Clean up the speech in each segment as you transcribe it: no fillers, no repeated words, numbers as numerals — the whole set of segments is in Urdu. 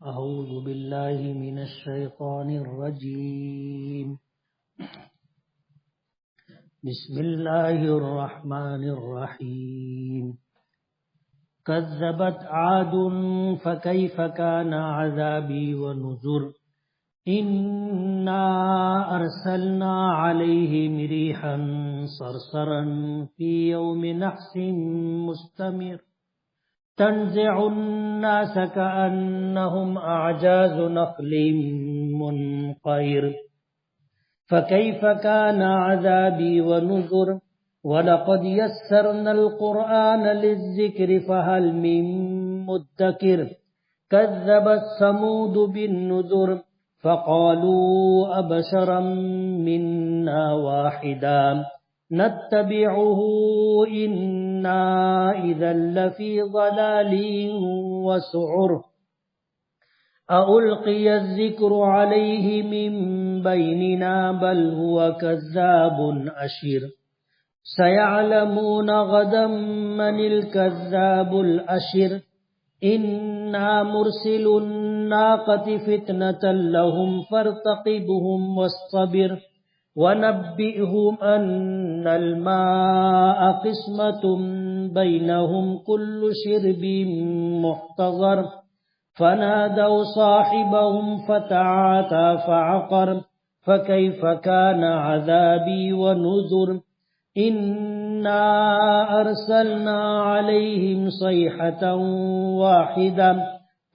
أعوذ بالله من الشيطان الرجيم. بسم الله الرحمن الرحيم. كذبت عاد فكيف كان عذابي ونذر. إنا أرسلنا عليهم ريحا صرصرا في يوم نحس مستمر تنزع الناس كأنهم أعجاز نخل منقعر فكيف كان عذابي ونذر. ولقد يسرنا القرآن للذكر فهل من مدكر. كذبت ثمود بالنذر فقالوا أبشرا منا واحدا نتبعه إنا إذا لفي ضلال وسعر. ألقي الذكر عليه من بيننا بل هو كذاب أشر. سيعلمون غدا من الكذاب الأشر. إنا مرسل الناقة فتنة لهم فارتقبهم واصطبر. ونبئهم أن الماء قسمة بينهم كل شرب محتضر. فنادوا صاحبهم فتعاطى فعقر فكيف كان عذابي ونذر. إنا أرسلنا عليهم صيحة واحدة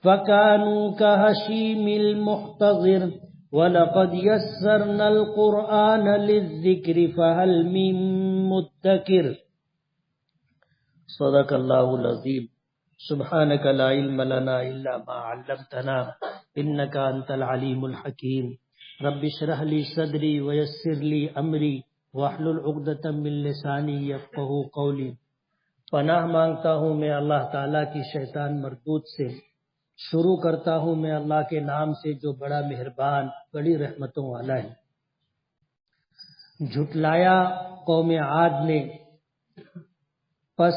فكانوا كهشيم المحتضر. ولقد يسرنا القرآن للذكر فهل من مدكر. صدق اللہ العظیم. سبحانک لا علم لنا الا ما علمتنا انک انت العلیم الحکیم. رب اشرح لی صدری ویسر لی امری واحلل عقدۃ من لسانی یفقہوا قولی. پناہ مانگتا ہوں میں اللہ تعالیٰ کی شیطان مردود سے. شروع کرتا ہوں میں اللہ کے نام سے جو بڑا مہربان بڑی رحمتوں والا ہے. جھٹلایا قوم عاد نے، پس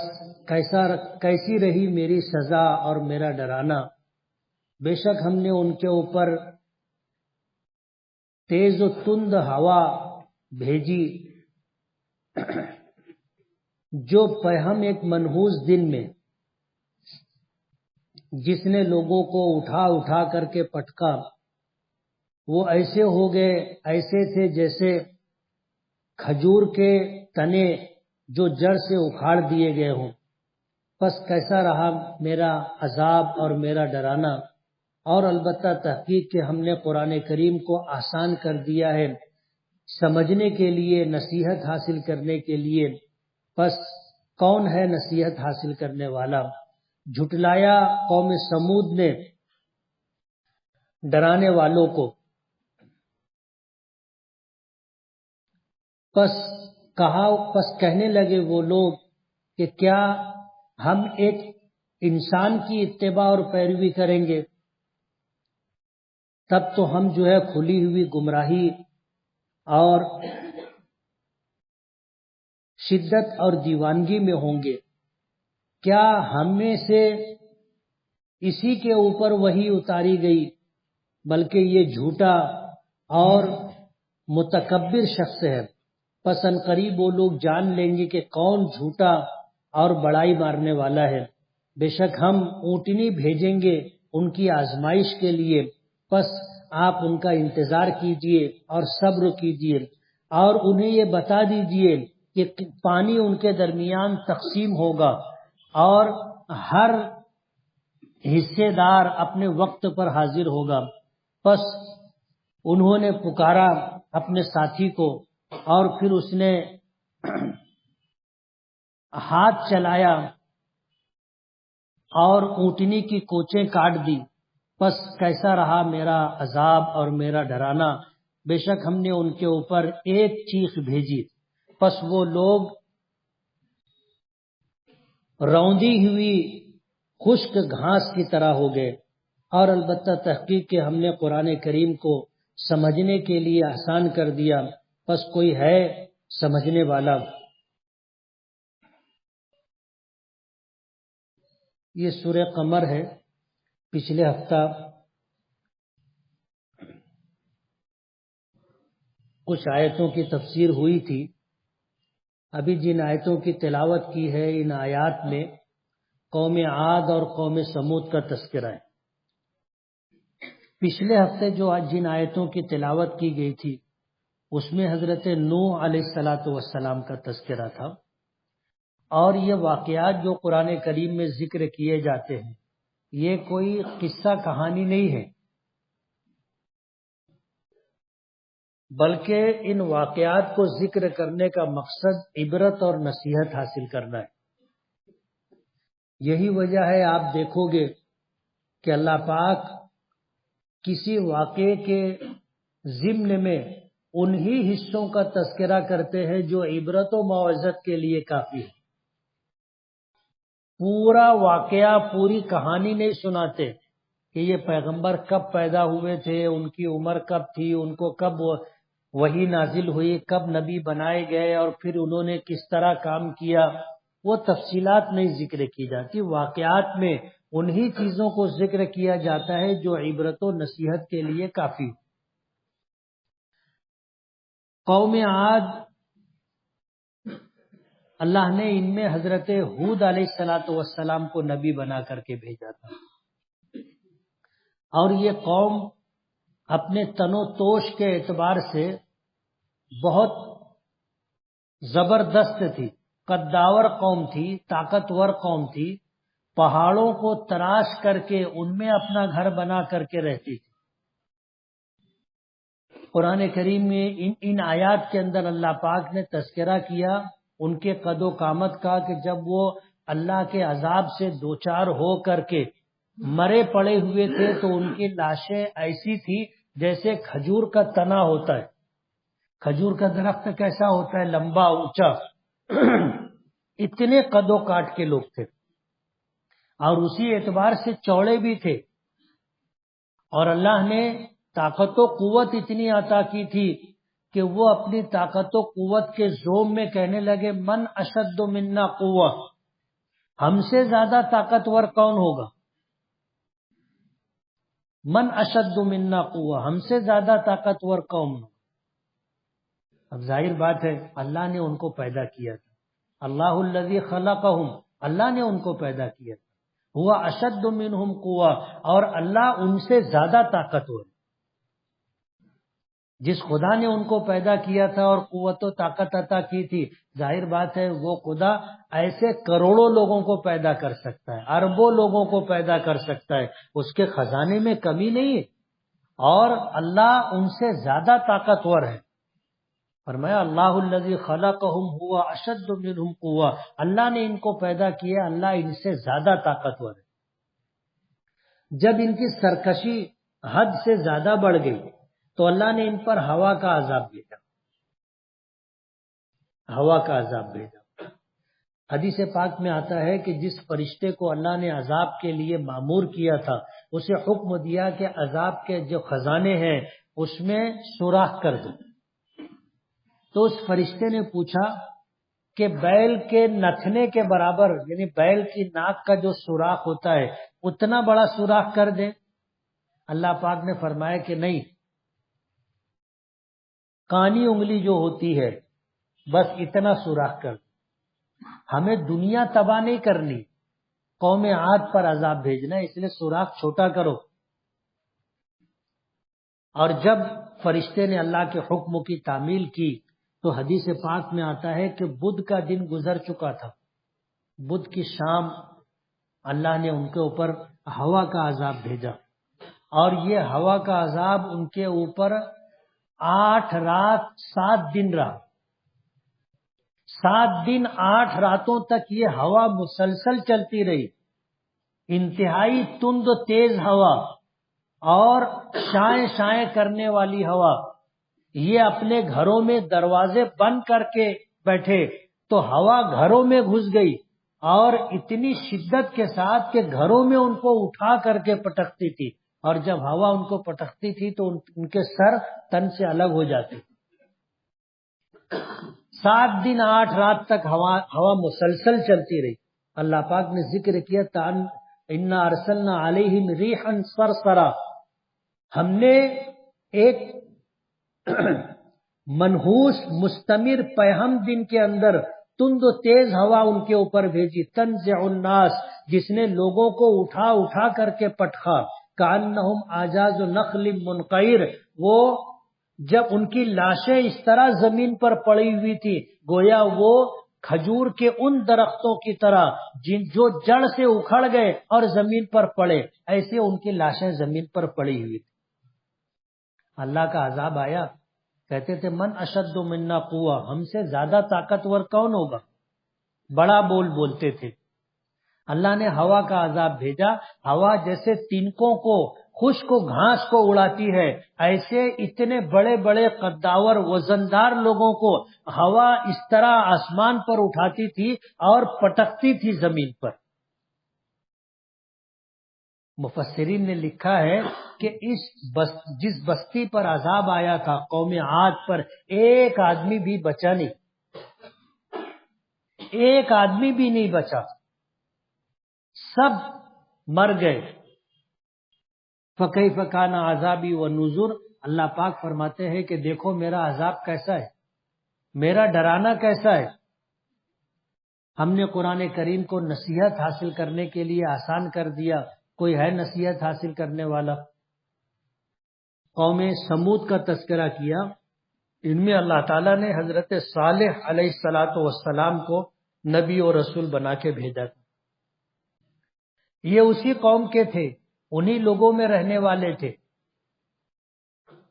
کیسی رہی میری سزا اور میرا ڈرانا. بے شک ہم نے ان کے اوپر تیز و تند ہوا بھیجی جو پیہم ایک منحوس دن میں، جس نے لوگوں کو اٹھا اٹھا کر کے پٹکا. وہ ایسے ہو گئے، ایسے تھے جیسے کھجور کے تنے جو جڑ سے اکھاڑ دیے گئے ہوں. پس کیسا رہا میرا عذاب اور میرا ڈرانا. اور البتہ تحقیق کہ ہم نے قرآن کریم کو آسان کر دیا ہے سمجھنے کے لیے، نصیحت حاصل کرنے کے لیے. پس کون ہے نصیحت حاصل کرنے والا؟ جھٹلایا قوم سمود نے ڈرانے والوں کو. پس کہنے لگے وہ لوگ کہ کیا ہم ایک انسان کی اتباع اور پیروی کریں گے؟ تب تو ہم جو ہے کھلی ہوئی گمراہی اور شدت اور دیوانگی میں ہوں گے. کیا ہم میں سے اسی کے اوپر وحی اتاری گئی؟ بلکہ یہ جھوٹا اور متکبر شخص ہے. پس ان قریب وہ لوگ جان لیں گے کہ کون جھوٹا اور بڑائی مارنے والا ہے. بے شک ہم اونٹنی بھیجیں گے ان کی آزمائش کے لیے. پس آپ ان کا انتظار کیجئے اور صبر کیجئے اور انہیں یہ بتا دیجئے کہ پانی ان کے درمیان تقسیم ہوگا اور ہر حصے دار اپنے وقت پر حاضر ہوگا. پس انہوں نے پکارا اپنے ساتھی کو اور پھر اس نے ہاتھ چلایا اور اونٹنی کی کوچیں کاٹ دی. پس کیسا رہا میرا عذاب اور میرا ڈرانا. بے شک ہم نے ان کے اوپر ایک چیخ بھیجی. پس وہ لوگ روندی ہوئی خشک گھاس کی طرح ہو گئے. اور البتہ تحقیق کہ ہم نے قرآن کریم کو سمجھنے کے لیے آسان کر دیا. پس کوئی ہے سمجھنے والا؟ یہ سورہ قمر ہے. پچھلے ہفتہ کچھ آیتوں کی تفسیر ہوئی تھی. ابھی جن آیتوں کی تلاوت کی ہے ان آیات میں قوم عاد اور قوم سمود کا تذکرہ ہے. پچھلے ہفتے جو جن آیتوں کی تلاوت کی گئی تھی اس میں حضرت نوح علیہ السلام کا تذکرہ تھا. اور یہ واقعات جو قرآن کریم میں ذکر کیے جاتے ہیں یہ کوئی قصہ کہانی نہیں ہے، بلکہ ان واقعات کو ذکر کرنے کا مقصد عبرت اور نصیحت حاصل کرنا ہے. یہی وجہ ہے آپ دیکھو گے کہ اللہ پاک کسی واقعے کے ضمن میں انہی حصوں کا تذکرہ کرتے ہیں جو عبرت و موعظت کے لیے کافی ہے. پورا واقعہ پوری کہانی نہیں سناتے کہ یہ پیغمبر کب پیدا ہوئے تھے، ان کی عمر کب تھی، ان کو کب وحی نازل ہوئی، کب نبی بنائے گئے اور پھر انہوں نے کس طرح کام کیا. وہ تفصیلات نہیں ذکر کی جاتی. واقعات میں انہی چیزوں کو ذکر کیا جاتا ہے جو عبرت و نصیحت کے لیے کافی. قوم عاد اللہ نے ان میں حضرت ہود علیہ السلام کو نبی بنا کر کے بھیجا تھا. اور یہ قوم اپنے تن و توش کے اعتبار سے بہت زبردست تھی، قداور قوم تھی، طاقتور قوم تھی. پہاڑوں کو تراش کر کے ان میں اپنا گھر بنا کر کے رہتی تھی. قرآن کریم میں ان آیات کے اندر اللہ پاک نے تذکرہ کیا ان کے قد و قامت کا کہ جب وہ اللہ کے عذاب سے دوچار ہو کر کے مرے پڑے ہوئے تھے تو ان کی لاشیں ایسی تھی جیسے کھجور کا تنا ہوتا ہے. کھجور کا درخت کیسا ہوتا ہے، لمبا اونچا. اتنے قد و کاٹ کے لوگ تھے اور اسی اعتبار سے چوڑے بھی تھے. اور اللہ نے طاقت و قوت اتنی عطا کی تھی کہ وہ اپنی طاقت و قوت کے زوم میں کہنے لگے من اشد منا قوہ، ہم سے زیادہ طاقتور کون ہوگا. من اشد منا قوہ، ہم سے زیادہ طاقتور کون ہوگا. اب ظاہر بات ہے اللہ نے ان کو پیدا کیا تھا. اللہ الذی خلقہم، اللہ نے ان کو پیدا کیا تھا. ہوا اشد منہم قوہ، اور اللہ ان سے زیادہ طاقتور. جس خدا نے ان کو پیدا کیا تھا اور قوت و طاقت عطا کی تھی، ظاہر بات ہے وہ خدا ایسے کروڑوں لوگوں کو پیدا کر سکتا ہے، اربوں لوگوں کو پیدا کر سکتا ہے. اس کے خزانے میں کمی نہیں ہے اور اللہ ان سے زیادہ طاقتور ہے. فرمایا اللہ الذی خلقہم ہوا اشد منہم قوہ، اللہ نے ان کو پیدا کیا، اللہ ان سے زیادہ طاقتور ہے. جب ان کی سرکشی حد سے زیادہ بڑھ گئی تو اللہ نے ان پر ہوا کا عذاب بھیجا. ہوا کا عذاب بھیجا. حدیث پاک میں آتا ہے کہ جس فرشتے کو اللہ نے عذاب کے لیے مامور کیا تھا اسے حکم دیا کہ عذاب کے جو خزانے ہیں اس میں سوراخ کر دو. تو اس فرشتے نے پوچھا کہ بیل کے نتھنے کے برابر، یعنی بیل کی ناک کا جو سوراخ ہوتا ہے اتنا بڑا سوراخ کر دے. اللہ پاک نے فرمایا کہ نہیں، کانی انگلی جو ہوتی ہے بس اتنا سوراخ کر. ہمیں دنیا تباہ نہیں کرنی، قوم عاد پر عذاب بھیجنا، اس لیے سوراخ چھوٹا کرو. اور جب فرشتے نے اللہ کے حکم کی تعمیل کی تو حدیث پاک میں آتا ہے کہ بدھ کا دن گزر چکا تھا. بدھ کی شام اللہ نے ان کے اوپر ہوا کا عذاب بھیجا اور یہ ہوا کا عذاب ان کے اوپر 8 رات 7 دن رہا. 7 دن 8 راتوں تک یہ ہوا مسلسل چلتی رہی، انتہائی تند و تیز ہوا اور شائیں شائیں کرنے والی ہوا. یہ اپنے گھروں میں دروازے بند کر کے بیٹھے تو ہوا گھروں میں گھس گئی اور اتنی شدت کے ساتھ کہ گھروں میں ان کو اٹھا کر کے پٹکتی تھی. اور جب ہوا ان کو پٹکتی تھی تو ان کے سر تن سے الگ ہو جاتے. 7 دن 8 رات تک ہوا مسلسل چلتی رہی. اللہ پاک نے ذکر کیا تان انا ارسلنا علیہم ریحا صرصرا، ہم نے ایک منحوس مستمر پہم دن کے اندر تند و تیز ہوا ان کے اوپر بھیجی، تنزع الناس، جس نے لوگوں کو اٹھا اٹھا کر کے پٹخا، کانہم اعجاز نخل منقعر، وہ جب ان کی لاشیں اس طرح زمین پر پڑی ہوئی تھی گویا وہ کھجور کے ان درختوں کی طرح جو جڑ سے اکھڑ گئے اور زمین پر پڑے، ایسے ان کی لاشیں زمین پر پڑی ہوئی تھی۔ اللہ کا عذاب آیا، کہتے تھے من اشد منا قوہ، ہم سے زیادہ طاقتور کون ہوگا، بڑا بول بولتے تھے۔ اللہ نے ہوا کا عذاب بھیجا، ہوا جیسے تنکوں کو، خشک گھاس کو اڑاتی ہے، ایسے اتنے بڑے بڑے قداور وزندار لوگوں کو ہوا اس طرح آسمان پر اٹھاتی تھی اور پٹکتی تھی زمین پر۔ مفسرین نے لکھا ہے کہ جس بستی پر عذاب آیا تھا قوم عاد پر، ایک آدمی بھی بچا نہیں، ایک آدمی بھی نہیں بچا، سب مر گئے۔ فکیف کان عذابی و نذر، اللہ پاک فرماتے ہیں کہ دیکھو میرا عذاب کیسا ہے، میرا ڈرانا کیسا ہے۔ ہم نے قرآن کریم کو نصیحت حاصل کرنے کے لیے آسان کر دیا، کوئی ہے نصیحت حاصل کرنے والا؟ قوم سمود کا تذکرہ کیا، ان میں اللہ تعالیٰ نے حضرت صالح علیہ السلام کو نبی اور رسول بنا کے بھیجا تھا۔ یہ اسی قوم کے تھے، انہی لوگوں میں رہنے والے تھے،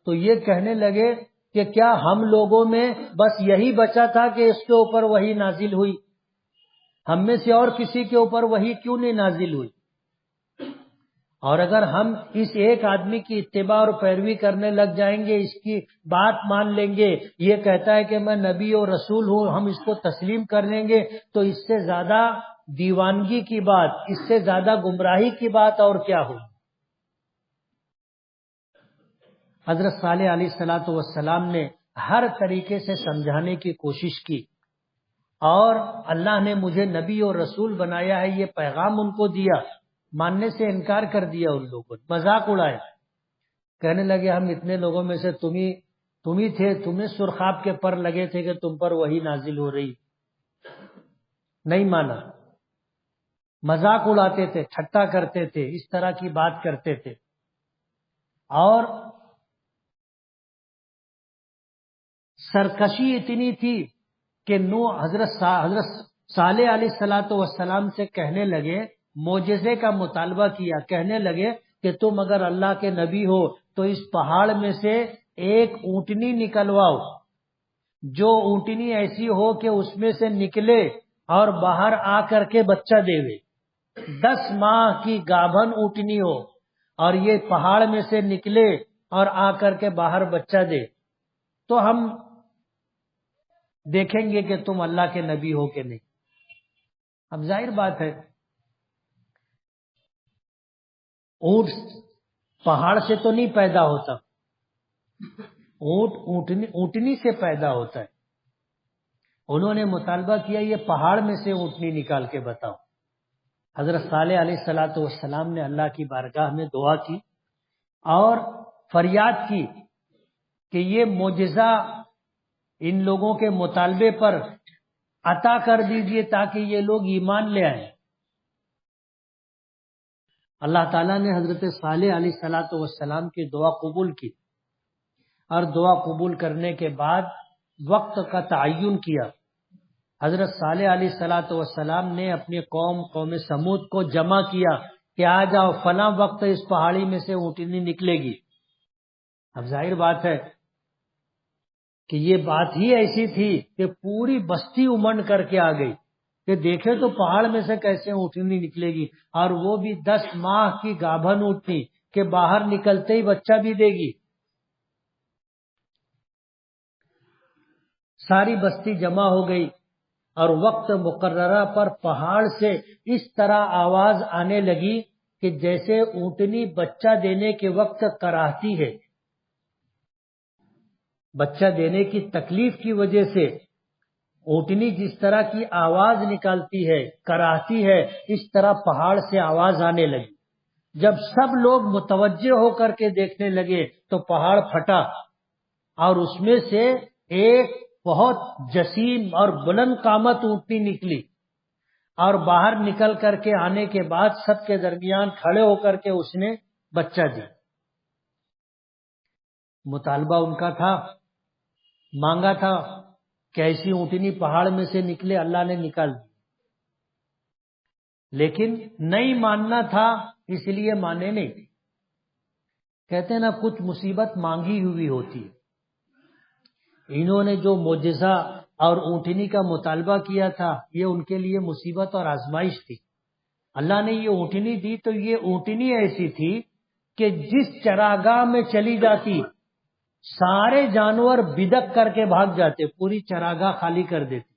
تو یہ کہنے لگے کہ کیا ہم لوگوں میں بس یہی بچا تھا کہ اس کے اوپر وحی نازل ہوئی، ہم میں سے اور کسی کے اوپر وحی کیوں نہیں نازل ہوئی؟ اور اگر ہم اس ایک آدمی کی اتباع اور پیروی کرنے لگ جائیں گے، اس کی بات مان لیں گے، یہ کہتا ہے کہ میں نبی اور رسول ہوں، ہم اس کو تسلیم کر لیں گے، تو اس سے زیادہ دیوانگی کی بات، اس سے زیادہ گمراہی کی بات اور کیا ہو؟ حضرت صالح علیہ السلام نے ہر طریقے سے سمجھانے کی کوشش کی، اور اللہ نے مجھے نبی اور رسول بنایا ہے یہ پیغام ان کو دیا، ماننے سے انکار کر دیا، ان لوگوں نے مذاق اڑایا، کہنے لگے ہم اتنے لوگوں میں سے تم ہی تھے، تمہیں سرخاب کے پر لگے تھے کہ تم پر وہی نازل ہو رہی، نہیں مانا، مذاق اڑاتے تھے، ٹھٹا کرتے تھے، اس طرح کی بات کرتے تھے۔ اور سرکشی اتنی تھی کہ حضرت صالح علیہ السلام سے کہنے لگے، معجزے کا مطالبہ کیا، کہنے لگے کہ تم اگر اللہ کے نبی ہو تو اس پہاڑ میں سے ایک اونٹنی نکلواؤ، جو اونٹنی ایسی ہو کہ اس میں سے نکلے اور باہر آ کر کے بچہ دے، 10 ماہ کی گابھن اونٹنی ہو اور یہ پہاڑ میں سے نکلے اور آ کر کے باہر بچہ دے، تو ہم دیکھیں گے کہ تم اللہ کے نبی ہو کہ نہیں۔ اب ظاہر بات ہے اونٹ پہاڑ سے تو نہیں پیدا ہوتا، اونٹ اونٹنی سے پیدا ہوتا ہے۔ انہوں نے مطالبہ کیا یہ پہاڑ میں سے اونٹنی نکال کے بتاؤ۔ حضرت صالح علیہ السلام نے اللہ کی بارگاہ میں دعا کی اور فریاد کی کہ یہ معجزہ ان لوگوں کے مطالبے پر عطا کر دیجئے تاکہ یہ لوگ ایمان لے آئیں۔ اللہ تعالیٰ نے حضرت صالح علیہ السلام کی دعا قبول کی، اور دعا قبول کرنے کے بعد وقت کا تعین کیا۔ حضرت صالح علیہ السلام نے اپنی قوم سمود کو جمع کیا کہ آ جاؤ فلاں وقت اس پہاڑی میں سے اونٹنی نکلے گی۔ اب ظاہر بات ہے کہ یہ بات ہی ایسی تھی کہ پوری بستی امنڈ کر کے آ گئی کہ دیکھے تو پہاڑ میں سے کیسے اونٹنی نکلے گی، اور وہ بھی 10 ماہ کی گابھن اونٹنی کہ باہر نکلتے ہی بچہ بھی دے گی۔ ساری بستی جمع ہو گئی اور وقت مقررہ پر پہاڑ سے اس طرح آواز آنے لگی کہ جیسے اونٹنی بچہ دینے کے وقت کراہتی ہے، بچہ دینے کی تکلیف کی وجہ سے اونٹنی جس طرح کی آواز نکالتی ہے، کراہتی ہے، اس طرح پہاڑ سے آواز آنے لگی۔ جب سب لوگ متوجہ ہو کر کے دیکھنے لگے تو پہاڑ پھٹا اور اس میں سے ایک بہت جسیم اور بلند قامت اونٹنی نکلی اور باہر نکل کر کے آنے کے بعد سب کے درمیان کھڑے ہو کر کے اس نے بچہ دیا. مطالبہ ان کا تھا، مانگا تھا کہ ایسی اونٹنی پہاڑ میں سے نکلے، اللہ نے نکال دی، لیکن نہیں ماننا تھا اس لیے مانے نہیں. کہتے ہیں نا کچھ مصیبت مانگی ہوئی ہوتی ہے. انہوں نے جو معجزہ اور اونٹنی کا مطالبہ کیا تھا یہ ان کے لیے مصیبت اور آزمائش تھی. اللہ نے یہ اونٹنی دی تو یہ اونٹنی ایسی تھی کہ جس چراگاہ میں چلی جاتی سارے جانور بدک کر کے بھاگ جاتے، پوری چراگاہ خالی کر دیتی،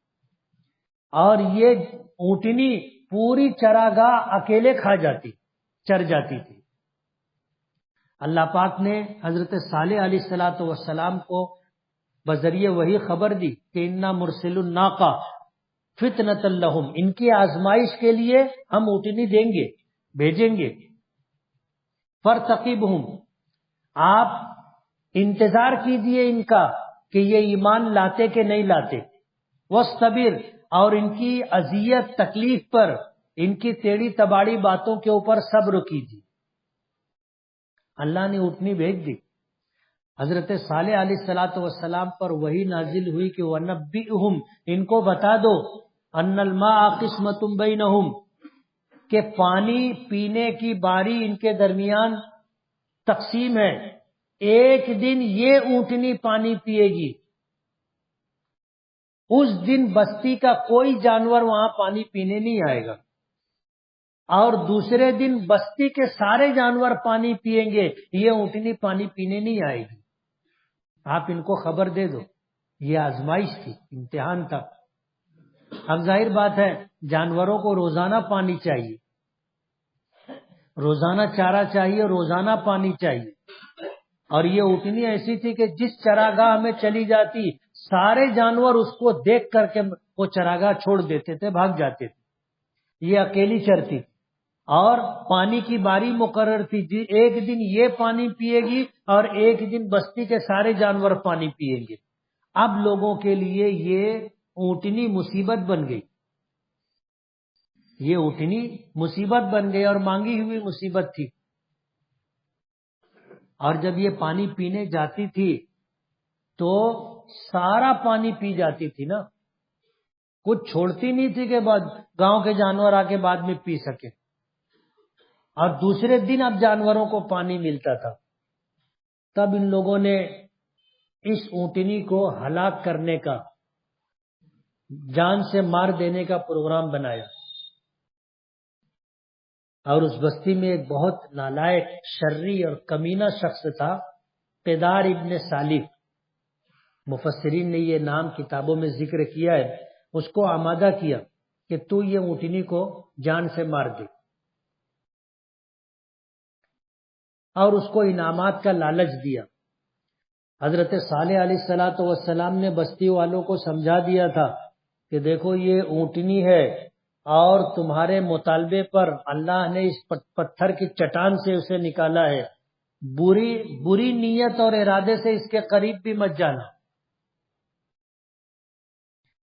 اور یہ اونٹنی پوری چراگاہ اکیلے کھا جاتی، چر جاتی تھی. اللہ پاک نے حضرت صالح علیہ السلام کو بذریعہ وہی خبر دی کہ انا مرسل الناقہ فتنۃ لہم، ان کی آزمائش کے لیے ہم اونٹنی دیں گے، بھیجیں گے. فرتقبہم، آپ انتظار کیجئے ان کا کہ یہ ایمان لاتے کہ نہیں لاتے. واصطبر، اور ان کی اذیت تکلیف پر، ان کی ٹیڑھی تباڑی باتوں کے اوپر صبر کیجیے. اللہ نے اونٹنی بھیج دی. حضرت صالح علیہ السلام پر وہی نازل ہوئی کہ وَنَبِّئْهُمْ، ان کو بتا دو، أَنَّ الْمَاءَ قِسْمَةٌ بَيْنَهُمْ، کہ پانی پینے کی باری ان کے درمیان تقسیم ہے. ایک دن یہ اونٹنی پانی پیے گی، اس دن بستی کا کوئی جانور وہاں پانی پینے نہیں آئے گا، اور دوسرے دن بستی کے سارے جانور پانی پیئیں گے، یہ اونٹنی پانی پینے نہیں آئے گی. آپ ان کو خبر دے دو. یہ آزمائش تھی، امتحان تھا. اب ظاہر بات ہے جانوروں کو روزانہ پانی چاہیے، روزانہ چارہ چاہیے، روزانہ پانی چاہیے. اور یہ اونٹنی ایسی تھی کہ جس چراگاہ میں چلی جاتی سارے جانور اس کو دیکھ کر کے وہ چراگاہ چھوڑ دیتے تھے، بھاگ جاتے تھے. یہ اکیلی چرتی اور پانی کی باری مقرر تھی، ایک دن یہ پانی پیے گی اور ایک دن بستی کے سارے جانور پانی پیئیں گے. اب لوگوں کے لیے یہ اونٹنی مصیبت بن گئی، یہ اونٹنی مصیبت بن گئی اور مانگی ہوئی مصیبت تھی. اور جب یہ پانی پینے جاتی تھی تو سارا پانی پی جاتی تھی نا، کچھ چھوڑتی نہیں تھی کہ بعد گاؤں کے جانور آ کے بعد میں پی سکے. اور دوسرے دن اب جانوروں کو پانی ملتا تھا. تب ان لوگوں نے اس اونٹنی کو ہلاک کرنے کا، جان سے مار دینے کا پروگرام بنایا. اور اس بستی میں ایک بہت نالائق، شرری اور کمینہ شخص تھا، قدار ابن سالف. مفسرین نے یہ نام کتابوں میں ذکر کیا ہے. اس کو آمادہ کیا کہ تو یہ اونٹنی کو جان سے مار دے، اور اس کو انعامات کا لالچ دیا. حضرت صالح علیہ السلام نے بستی والوں کو سمجھا دیا تھا کہ دیکھو یہ اونٹنی ہے اور تمہارے مطالبے پر اللہ نے اس پتھر کی چٹان سے اسے نکالا ہے، بری نیت اور ارادے سے اس کے قریب بھی مت جانا،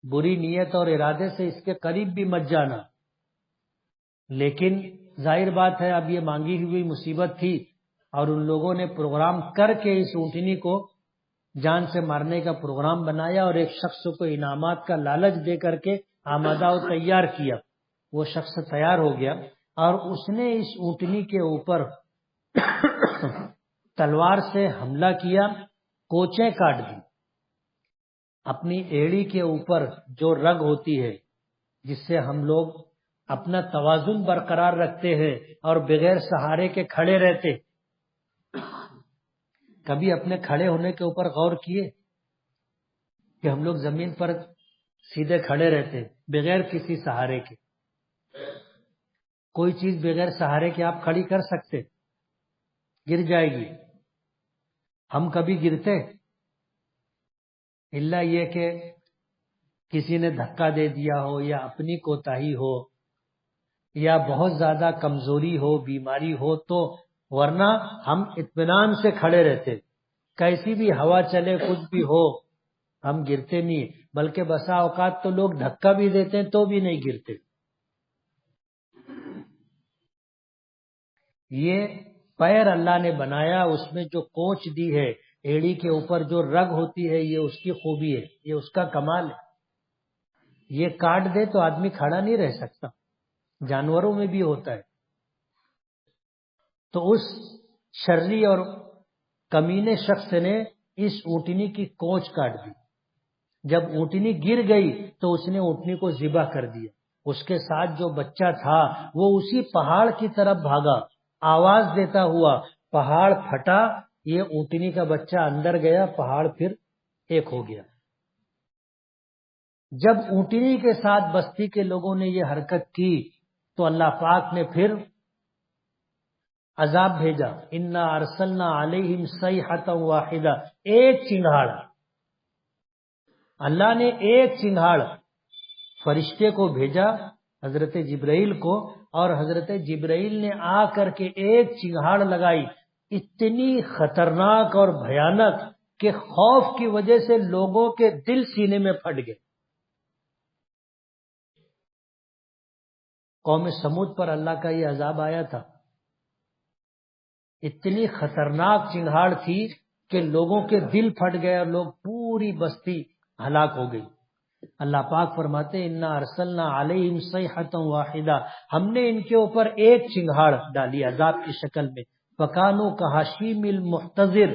بری نیت اور ارادے سے اس کے قریب بھی مت جانا. لیکن ظاہر بات ہے اب یہ مانگی ہوئی مصیبت تھی اور ان لوگوں نے پروگرام کر کے اس اونٹنی کو جان سے مارنے کا پروگرام بنایا اور ایک شخص کو انعامات کا لالچ دے کر کے آمادہ و تیار کیا. وہ شخص تیار ہو گیا اور اس نے اس اونٹنی کے اوپر تلوار سے حملہ کیا، کوچیں کاٹ دی. اپنی ایڑی کے اوپر جو رگ ہوتی ہے جس سے ہم لوگ اپنا توازن برقرار رکھتے ہیں اور بغیر سہارے کے کھڑے رہتے، کبھی اپنے کھڑے ہونے کے اوپر غور کیے کہ ہم لوگ زمین پر سیدھے کھڑے رہتے بغیر کسی سہارے کے؟ کوئی چیز بغیر سہارے کے آپ کھڑی کر سکتے؟ گر جائے گی. ہم کبھی گرتے الا یہ کہ کسی نے دھکا دے دیا ہو یا اپنی کوتاہی ہو یا بہت زیادہ کمزوری ہو، بیماری ہو، تو ورنہ ہم اطمینان سے کھڑے رہتے. کیسی بھی ہوا چلے، کچھ بھی ہو، ہم گرتے نہیں، بلکہ بسا اوقات تو لوگ دھکا بھی دیتے ہیں تو بھی نہیں گرتے۔ یہ پیر اللہ نے بنایا، اس میں جو کوچ دی ہے، ایڑی کے اوپر جو رگ ہوتی ہے، یہ اس کی خوبی ہے، یہ اس کا کمال ہے۔ یہ کاٹ دے تو آدمی کھڑا نہیں رہ سکتا، جانوروں میں بھی ہوتا ہے۔ تو اس شرری اور کمینے شخص نے اس اونٹنی کی کوچ کاٹ دی۔ جب اونٹنی گر گئی تو اس نے اونٹنی کو ذبح کر دیا۔ اس کے ساتھ جو بچہ تھا وہ اسی پہاڑ کی طرف بھاگا، آواز دیتا ہوا، پہاڑ پھٹا، یہ اونٹنی کا بچہ اندر گیا، پہاڑ پھر ایک ہو گیا۔ جب اونٹنی کے ساتھ بستی کے لوگوں نے یہ حرکت کی تو اللہ پاک نے پھر عذاب بھیجا، انا ارسلنا علیہم صیحۃ واحدہ، ایک چنگھاڑ۔ اللہ نے ایک چنگھاڑ فرشتے کو بھیجا، حضرت جبرائیل کو، اور حضرت جبرائیل نے آ کر کے ایک چنگھاڑ لگائی، اتنی خطرناک اور بھیانک کہ خوف کی وجہ سے لوگوں کے دل سینے میں پھٹ گئے۔ قوم سمود پر اللہ کا یہ عذاب آیا تھا، اتنی خطرناک چنگھاڑ تھی کہ لوگوں کے دل پھٹ گئے اور لوگ پوری بستی ہلاک ہو گئی۔ اللہ پاک فرماتے انا ارسلنا علیہم صیحۃ واحدہ، ہم نے ان کے اوپر ایک چنگھاڑ ڈالی عذاب کی شکل میں، فکانوا کحشیم المحتضر،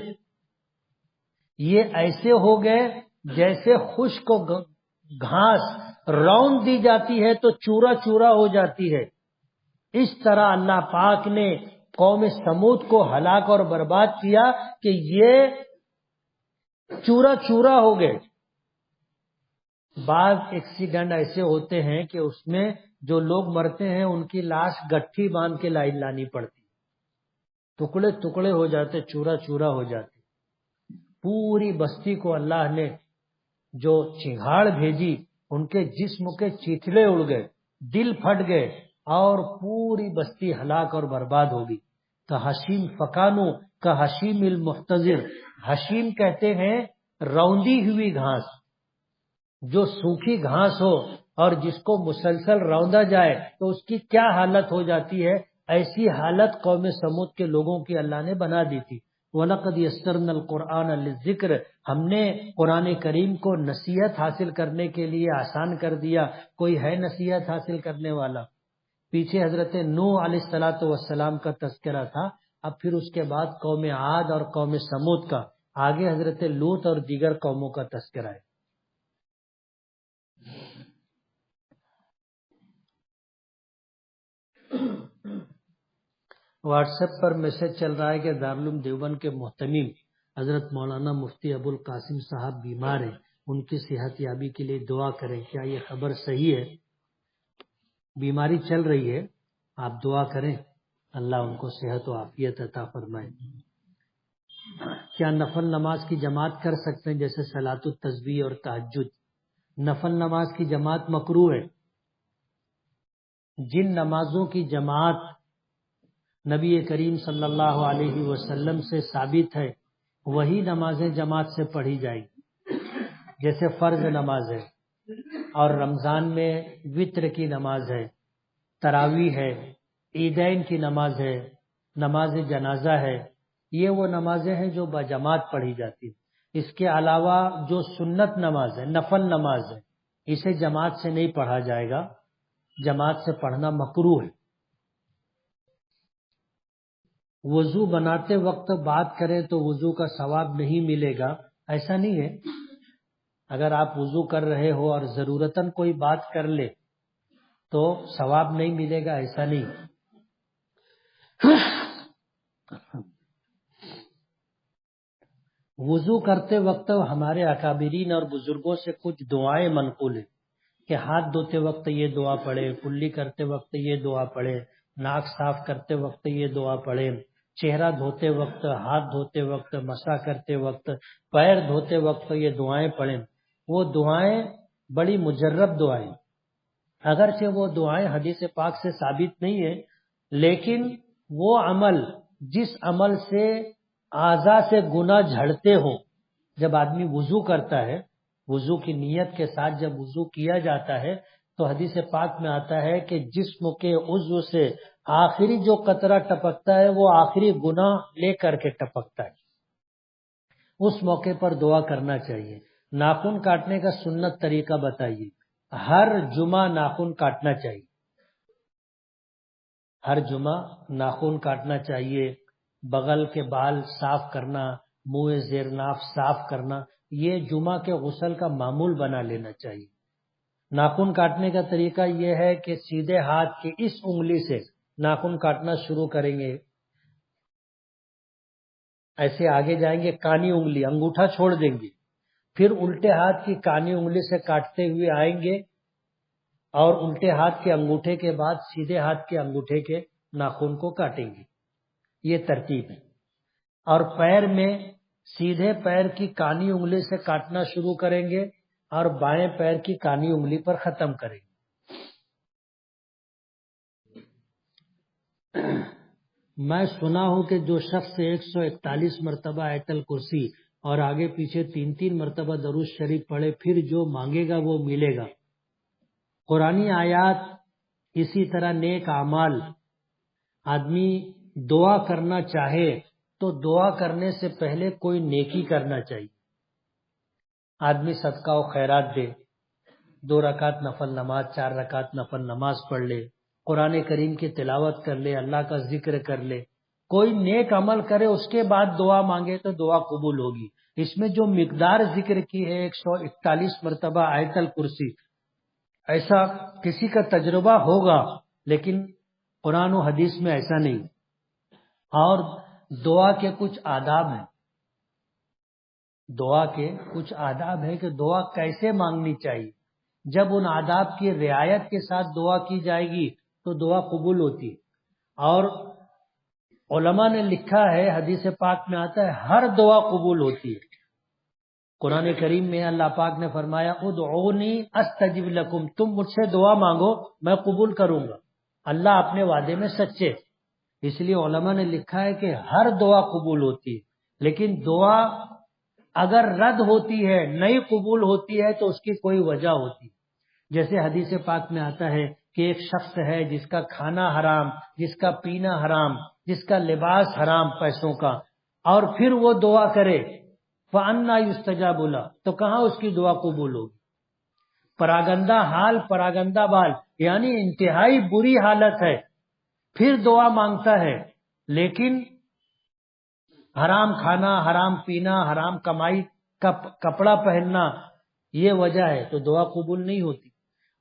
یہ ایسے ہو گئے جیسے خشک گھاس رون دی جاتی ہے تو چورا چورا ہو جاتی ہے، اس طرح اللہ پاک نے قوم سمود کو ہلاک اور برباد کیا کہ یہ چورا چورا ہو گئے۔ بعض ایکسیڈنٹ ایسے ہوتے ہیں کہ اس میں جو لوگ مرتے ہیں ان کی لاش گٹھی باندھ کے لانی پڑتی، ٹکڑے ٹکڑے ہو جاتے، چورا چورا ہو جاتے۔ پوری بستی کو اللہ نے جو چنگھاڑ بھیجی، ان کے جسم کے چیتھڑے اڑ گئے، دل پھٹ گئے اور پوری بستی ہلاک اور برباد ہوگی۔ کحشیم فکانو کحشیم المحتضر، حشیم کہتے ہیں روندی ہوئی گھاس، جو سوکھی گھاس ہو اور جس کو مسلسل روندا جائے تو اس کی کیا حالت ہو جاتی ہے، ایسی حالت قوم سمود کے لوگوں کی اللہ نے بنا دی تھی۔ وَلَقَدْ يَسَّرْنَا الْقُرْآنَ لِلذِّكْرِ، ہم نے قرآن کریم کو نصیحت حاصل کرنے کے لیے آسان کر دیا، کوئی ہے نصیحت حاصل کرنے والا؟ پیچھے حضرت نوح علیہ الصلوۃ والسلام کا تذکرہ تھا، اب پھر اس کے بعد قوم عاد اور قوم سمود کا، آگے حضرت لوط اور دیگر قوموں کا تذکرہ ہے۔ واٹس ایپ پر میسج چل رہا ہے کہ دارالعلوم دیوبند کے محتمم حضرت مولانا مفتی ابو القاسم صاحب بیمار ہیں، ان کی صحت یابی کے لیے دعا کریں، کیا یہ خبر صحیح ہے؟ بیماری چل رہی ہے، آپ دعا کریں، اللہ ان کو صحت و عافیت عطا فرمائے۔ کیا نفل نماز کی جماعت کر سکتے ہیں جیسے صلاۃ التسبیح اور تہجد؟ نفل نماز کی جماعت مکروہ ہے۔ جن نمازوں کی جماعت نبی کریم صلی اللہ علیہ وسلم سے ثابت ہے وہی نمازیں جماعت سے پڑھی جائیں، جیسے فرض نماز ہے، اور رمضان میں وتر کی نماز ہے، تراویح ہے، عیدین کی نماز ہے، نماز جنازہ ہے، یہ وہ نمازیں ہیں جو بجماعت پڑھی جاتی ہیں۔ اس کے علاوہ جو سنت نماز ہے، نفل نماز ہے، اسے جماعت سے نہیں پڑھا جائے گا، جماعت سے پڑھنا مکروہ ہے۔ وضو بناتے وقت بات کریں تو وضو کا ثواب نہیں ملے گا، ایسا نہیں ہے۔ اگر آپ وضو کر رہے ہو اور ضرورتاً کوئی بات کر لے تو ثواب نہیں ملے گا، ایسا نہیں۔ وضو کرتے وقت ہمارے اکابرین اور بزرگوں سے کچھ دعائیں منقول ہیں کہ ہاتھ دھوتے وقت یہ دعا پڑھے، کلی کرتے وقت یہ دعا پڑھے، ناک صاف کرتے وقت یہ دعا پڑھے، چہرہ دھوتے وقت، ہاتھ دھوتے وقت، مسح کرتے وقت، پیر دھوتے وقت یہ دعائیں پڑھیں۔ وہ دعائیں بڑی مجرب دعائیں، اگرچہ وہ دعائیں حدیث پاک سے ثابت نہیں ہیں، لیکن وہ عمل جس عمل سے اعضاء سے گناہ جھڑتے ہوں، جب آدمی وضو کرتا ہے، وضو کی نیت کے ساتھ جب وضو کیا جاتا ہے تو حدیث پاک میں آتا ہے کہ جسم کے عضو سے آخری جو قطرہ ٹپکتا ہے وہ آخری گناہ لے کر کے ٹپکتا ہے، اس موقع پر دعا کرنا چاہیے۔ ناخن کاٹنے کا سنت طریقہ بتائیے۔ ہر جمعہ ناخن کاٹنا چاہیے، ہر جمعہ ناخن کاٹنا چاہیے، بغل کے بال صاف کرنا، منہ زیر ناف صاف کرنا، یہ جمعہ کے غسل کا معمول بنا لینا چاہیے۔ ناخن کاٹنے کا طریقہ یہ ہے کہ سیدھے ہاتھ کی اس انگلی سے ناخن کاٹنا شروع کریں گے، ایسے آگے جائیں گے، کانی انگلی انگوٹھا چھوڑ دیں گے، پھر الٹے ہاتھ کی کانی انگلی سے کاٹتے ہوئے آئیں گے اور الٹے ہاتھ کے انگوٹھے کے بعد سیدھے ہاتھ کے انگوٹھے کے ناخن کو کاٹیں گے، یہ ترتیب ہے۔ اور پیر میں سیدھے پیر کی کانی انگلی سے کاٹنا شروع کریں گے اور بائیں پیر کی کانی انگلی پر ختم کریں گے۔ میں سنا ہوں کہ جو شخص 141 مرتبہ آیت الکرسی اور آگے پیچھے 3 مرتبہ درود شریف پڑھے پھر جو مانگے گا وہ ملے گا۔ قرآنی آیات، اسی طرح نیک اعمال، آدمی دعا کرنا چاہے تو دعا کرنے سے پہلے کوئی نیکی کرنا چاہیے۔ آدمی صدقہ و خیرات دے، 2 رکعت نفل نماز، 4 رکعت نفل نماز پڑھ لے، قرآن کریم کی تلاوت کر لے، اللہ کا ذکر کر لے، کوئی نیک عمل کرے، اس کے بعد دعا مانگے تو دعا قبول ہوگی۔ اس میں جو مقدار ذکر کی ہے 141 مرتبہ آیت الکرسی، ایسا کسی کا تجربہ ہوگا لیکن قرآن و حدیث میں ایسا نہیں۔ اور دعا کے کچھ آداب ہیں، دعا کے کچھ آداب ہے کہ دعا کیسے مانگنی چاہیے۔ جب ان آداب کی رعایت کے ساتھ دعا کی جائے گی تو دعا قبول ہوتی ہے۔ اور علماء نے لکھا ہے، حدیث پاک میں آتا ہے، ہر دعا قبول ہوتی ہے۔ قرآن کریم میں اللہ پاک نے فرمایا ادعونی استجب لکم، تم مجھ سے دعا مانگو میں قبول کروں گا۔ اللہ اپنے وعدے میں سچے، اس لیے علماء نے لکھا ہے کہ ہر دعا قبول ہوتی ہے، لیکن دعا اگر رد ہوتی ہے، نہیں قبول ہوتی ہے تو اس کی کوئی وجہ ہوتی ہے۔ جیسے حدیث پاک میں آتا ہے کہ ایک شخص ہے جس کا کھانا حرام، جس کا پینا حرام، جس کا لباس حرام پیسوں کا، اور پھر وہ دعا کرے فَأَنَّا يُسْتَجَابُ لَهُ، تو کہاں اس کی دعا قبول ہوگی؟ پراگندہ حال، پراگندہ بال، یعنی انتہائی بری حالت ہے، پھر دعا مانگتا ہے، لیکن حرام کھانا، حرام پینا، حرام کمائی، کپڑا پہننا، یہ وجہ ہے تو دعا قبول نہیں ہوتی۔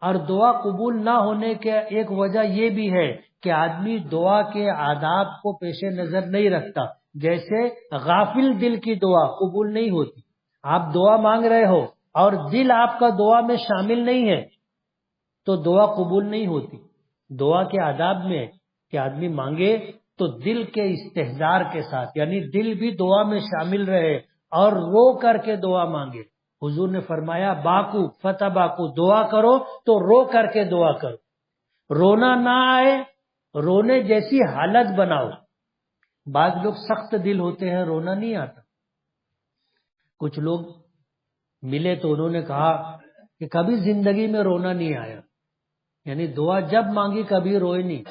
اور دعا قبول نہ ہونے کے ایک وجہ یہ بھی ہے کہ آدمی دعا کے آداب کو پیش نظر نہیں رکھتا۔ جیسے غافل دل کی دعا قبول نہیں ہوتی۔ آپ دعا مانگ رہے ہو اور دل آپ کا دعا میں شامل نہیں ہے تو دعا قبول نہیں ہوتی۔ دعا کے آداب میں کہ آدمی مانگے تو دل کے استحضار کے ساتھ، یعنی دل بھی دعا میں شامل رہے اور رو کر کے دعا مانگے۔ حضور نے فرمایا باکو فتح باکو، دعا کرو تو رو کر کے دعا کرو، رونا نہ آئے، رونے جیسی حالت بناؤ۔ بعض لوگ سخت دل ہوتے ہیں، رونا نہیں آتا۔ کچھ لوگ ملے تو انہوں نے کہا کہ کبھی زندگی میں رونا نہیں آیا، یعنی دعا جب مانگی کبھی روئے نہیں۔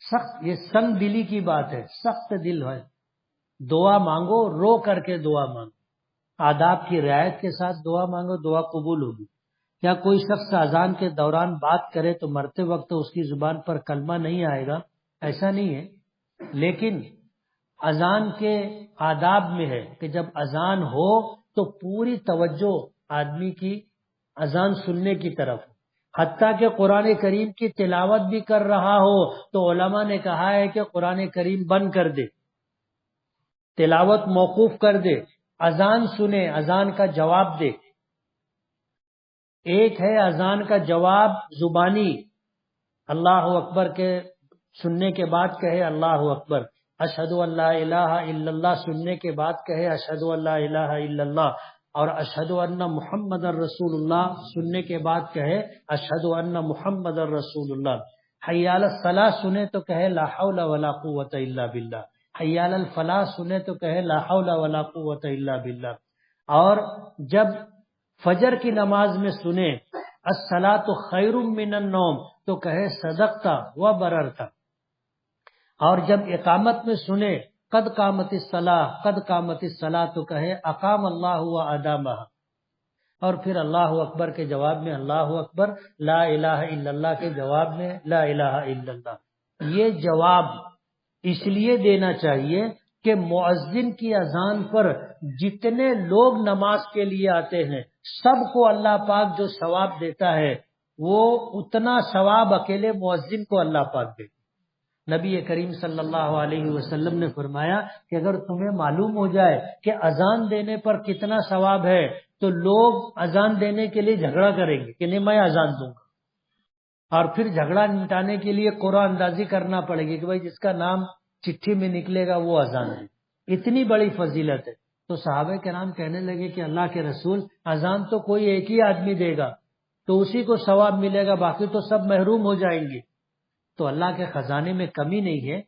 سخت، یہ سنگ دلی کی بات ہے، سخت دل ہے۔ دعا مانگو، رو کر کے دعا مانگو، آداب کی رعایت کے ساتھ دعا مانگو، دعا قبول ہوگی۔ کیا کوئی شخص اذان کے دوران بات کرے تو مرتے وقت اس کی زبان پر کلمہ نہیں آئے گا؟ ایسا نہیں ہے، لیکن اذان کے آداب میں ہے کہ جب اذان ہو تو پوری توجہ آدمی کی اذان سننے کی طرف، حتیٰ کہ قرآن کریم کی تلاوت بھی کر رہا ہو تو علماء نے کہا ہے کہ قرآن کریم بند کر دے، تلاوت موقوف کر دے، اذان سنے، اذان کا جواب دے۔ ایک ہے اذان کا جواب زبانی، اللہ اکبر کے سننے کے بعد کہے اللہ اکبر، اشہد ان لا الہ الا اللہ سننے کے بعد کہے اشہد ان لا الہ الا اللہ، اور اشہد ان محمد رسول اللہ سننے کے بعد کہے اشہد ان محمد رسول اللہ۔ حی علی الصلاۃ سنے تو کہے لا حول ولا قوت الا باللہ، حی علی الفلاح سنے تو کہے لا حول ولا قوت الا باللہ۔ اور جب فجر کی نماز میں سنے الصلاۃ خیر من النوم تو کہے صدقتا و بررتا، اور جب اقامت میں سنے قد قامت الصلاۃ قد قامت الصلاۃ تو کہے اقام اللہ و ادامہ، اور پھر اللہ اکبر کے جواب میں اللہ اکبر، لا الہ الا اللہ کے جواب میں لا الہ الا اللہ۔ یہ جواب اس لیے دینا چاہیے کہ مؤذن کی اذان پر جتنے لوگ نماز کے لیے آتے ہیں سب کو اللہ پاک جو ثواب دیتا ہے وہ اتنا ثواب اکیلے مؤذن کو اللہ پاک دے۔ نبی کریم صلی اللہ علیہ وسلم نے فرمایا کہ اگر تمہیں معلوم ہو جائے کہ اذان دینے پر کتنا ثواب ہے تو لوگ اذان دینے کے لیے جھگڑا کریں گے کہ نہیں میں اذان دوں گا، اور پھر جھگڑا نمٹانے کے لیے قرآن اندازی کرنا پڑے گی کہ بھائی جس کا نام چٹھی میں نکلے گا وہ اذان دے۔ اتنی بڑی فضیلت ہے۔ تو صحابہ کرام کہنے لگے کہ اللہ کے رسول اذان تو کوئی ایک ہی آدمی دے گا تو اسی کو ثواب ملے گا، باقی تو سب محروم ہو جائیں گے۔ تو اللہ کے خزانے میں کمی نہیں ہے۔